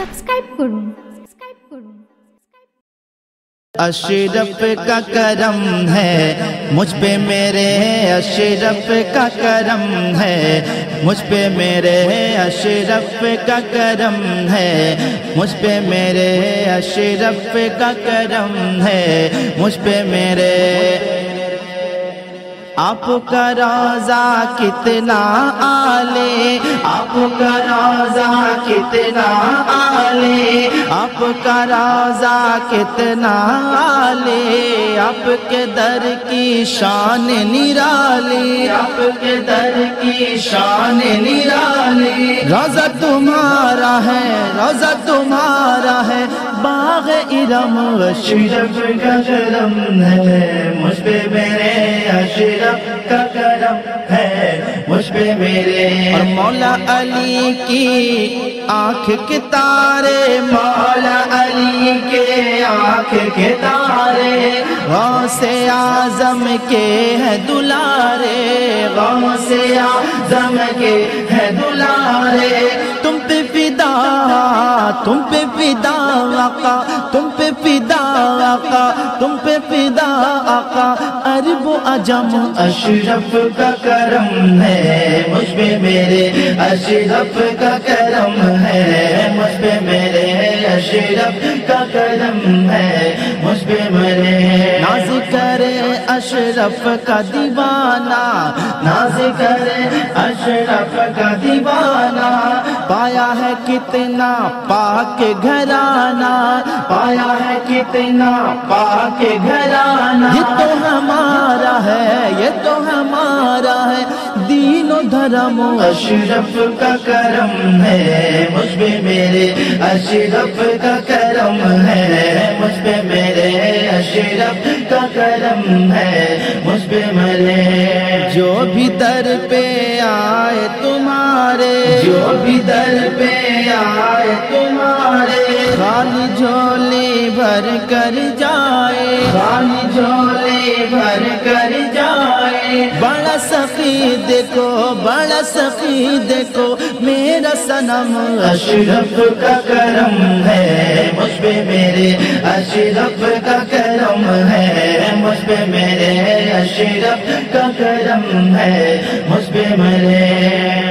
Subscribe করুন। अशरफ का करम है मुझ पे मेरे, अशरफ का करम है मुझ पे मेरे, अशरफ का करम है मुझ पे मेरे, अशरफ का करम है मुझ पे मेरे। आपका रोज़ा कितना आले, आपका रोज़ा कितना आले, आपका रोज़ा कितना आले, आपके दर की शान निराली, आपके दर की शान निराली। रोज़ा तुम्हारा है, रोज़ा तुम्हारा है, बाग़ इरम अशरफ का करम है मुझ पे मेरे, अशरफ का करम है मुझ पे मेरे। और मौला अली की आँख के तारे, मौला अली के आँख के तारे, गौसे आज़म के है दुलारे, गौसे आज़म के है दुलारे। तुम पे फिदा, तुम पे फिदा आका, तुम पे फिदा आका, तुम पे फिदा आका, अरब अजम अशरफ का करम है मुझ पे मेरे, अशरफ का करम है मुझ पे मेरे, अशरफ का करम है मुझ पे मेरे। नाज करे अशरफ का दीवाना, नाज करे अशरफ का दीवाना, पाया है कितना पाक घराना, पाया है कितना पाक घराना। ये तो हमारा है, ये तो हमारा है, दीनो धर्म अशरफ का करम है मुझ पे मेरे, अशरफ का करम है मुझ पे मेरे, अशरफ का करम है मुझ पे मेरे। जो भी दर पे आए तुम्हारे, जो भी दर पे आए तुम्हारे, खाली झोली भर कर जाए, खाली झोली भर कर जाए। बड़ा सखी देखो, बड़ा सखी देखो, मेरा सनम अशरफ का करम है मुझ पे मेरे, अशरफ का करम है मुझ पे मेरे, अशरफ का करम है मुझ पे मेरे।